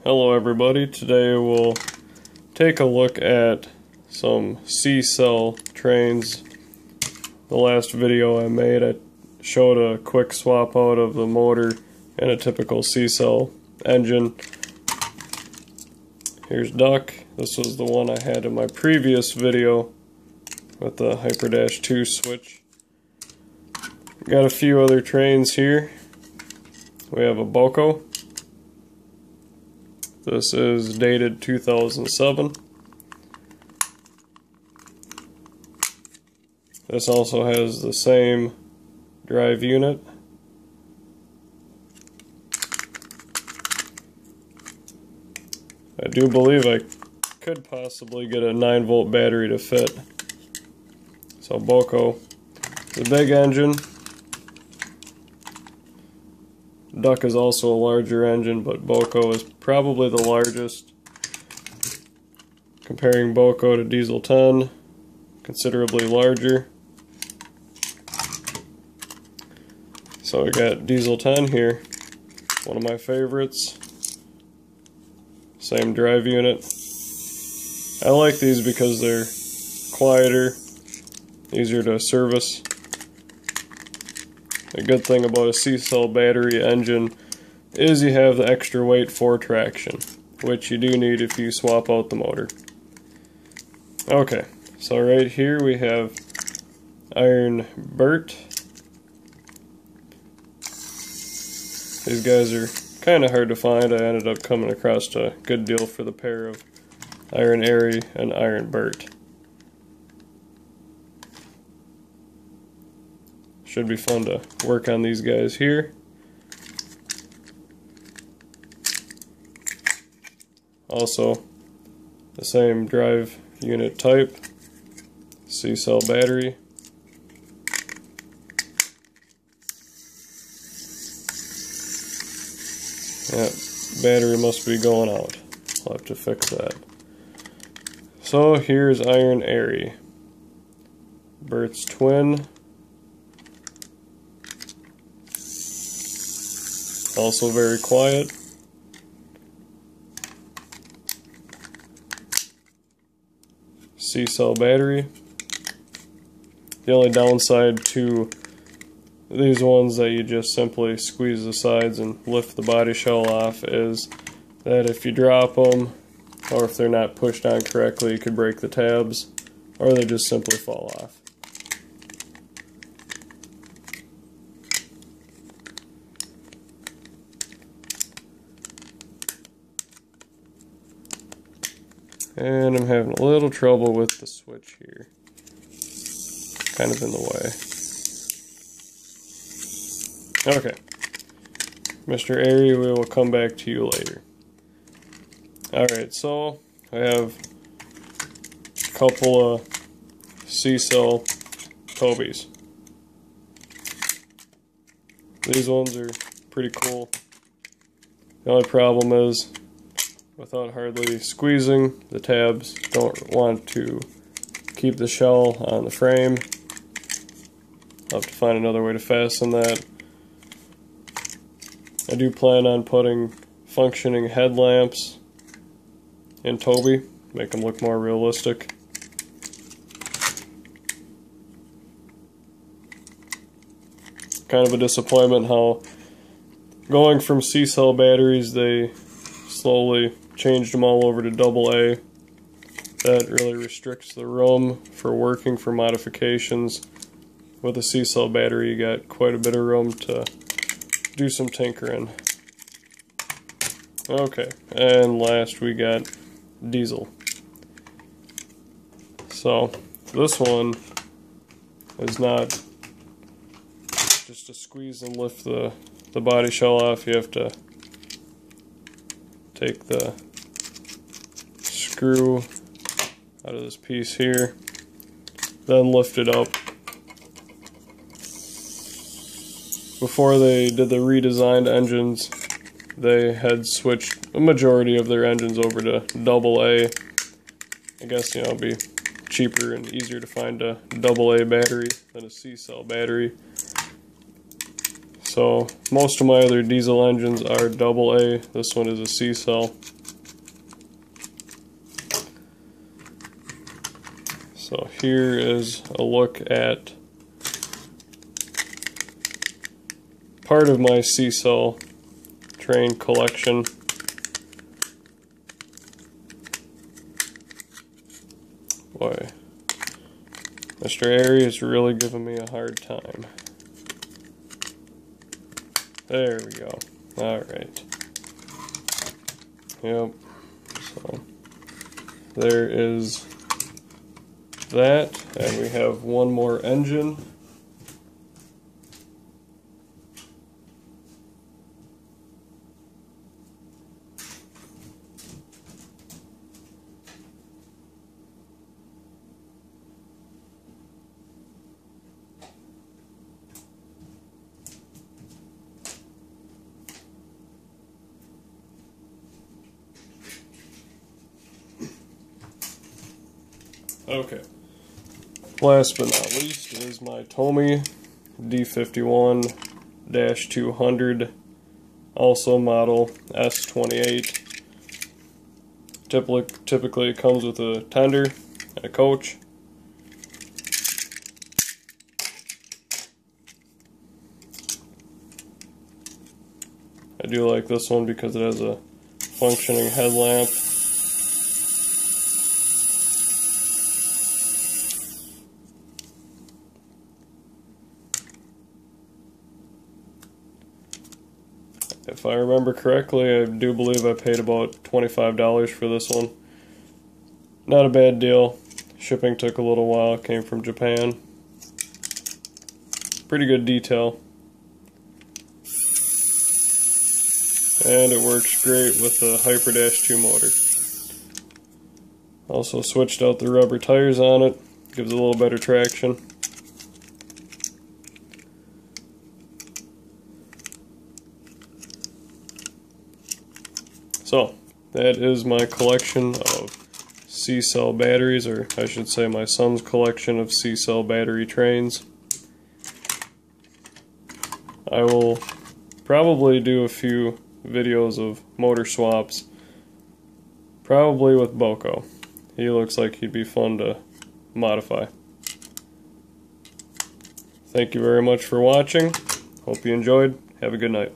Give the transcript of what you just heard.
Hello everybody, today we'll take a look at some C-cell trains. The last video I made, I showed a quick swap out of the motor in a typical C-cell engine. Here's Duck. This was the one I had in my previous video with the Hyper 2 switch. Got a few other trains here. We have a Boco. This is dated 2007. This also has the same drive unit. I do believe I could possibly get a 9-volt battery to fit. So Boco, the big engine. Duck is also a larger engine, but Boco is probably the largest. Comparing Boco to Diesel 10, considerably larger. So we got Diesel 10 here, one of my favorites. Same drive unit. I like these because they're quieter, easier to service. A good thing about a C-cell battery engine is you have the extra weight for traction, which you do need if you swap out the motor. Okay, so right here we have iron Bert. These guys are kind of hard to find. I ended up coming across a good deal for the pair of iron Arry and iron Bert. Should be fun to work on these guys here. Also, the same drive unit type, C-cell battery. Yeah, battery must be going out. I'll have to fix that. So here's iron Arry, Bert's twin. Also very quiet. C-cell battery. The only downside to these ones that you just simply squeeze the sides and lift the body shell off is that if you drop them, or if they're not pushed on correctly, you could break the tabs, or they just simply fall off. And I'm having a little trouble with the switch here. Kind of in the way. Okay. Mr. Arry, we will come back to you later. Alright, so I have a couple of C-cell Tobys. These ones are pretty cool. The only problem is, without hardly squeezing, the tabs don't want to keep the shell on the frame. I'll have to find another way to fasten that. I do plan on putting functioning headlamps in Toby, make them look more realistic. Kind of a disappointment how going from C-cell batteries, they slowly changed them all over to AA. That really restricts the room for working for modifications. With a C-cell battery, you got quite a bit of room to do some tinkering. Okay, and last we got Diesel. So this one is not just to squeeze and lift the body shell off. You have to take the screw out of this piece here, then lift it up. Before they did the redesigned engines, they had switched a majority of their engines over to AA. I guess, it'd be cheaper and easier to find a AA battery than a C-cell battery. So most of my other diesel engines are AA. This one is a C-cell. So here is a look at part of my C-cell train collection. Boy, Mr. Arry is really giving me a hard time. There we go. Alright. Yep. So there is that, and we have one more engine. Okay. Last but not least is my Tomy D51-200, also model S28. Typically it comes with a tender and a coach. I do like this one because it has a functioning headlamp. If I remember correctly, I do believe I paid about $25 for this one. Not a bad deal. Shipping took a little while, it came from Japan. Pretty good detail. And it works great with the Hyper-2 motor. Also switched out the rubber tires on it, gives it a little better traction. So, that is my collection of C-cell batteries, or I should say my son's collection of C-cell battery trains. I will probably do a few videos of motor swaps, probably with Boco. He looks like he'd be fun to modify. Thank you very much for watching. Hope you enjoyed. Have a good night.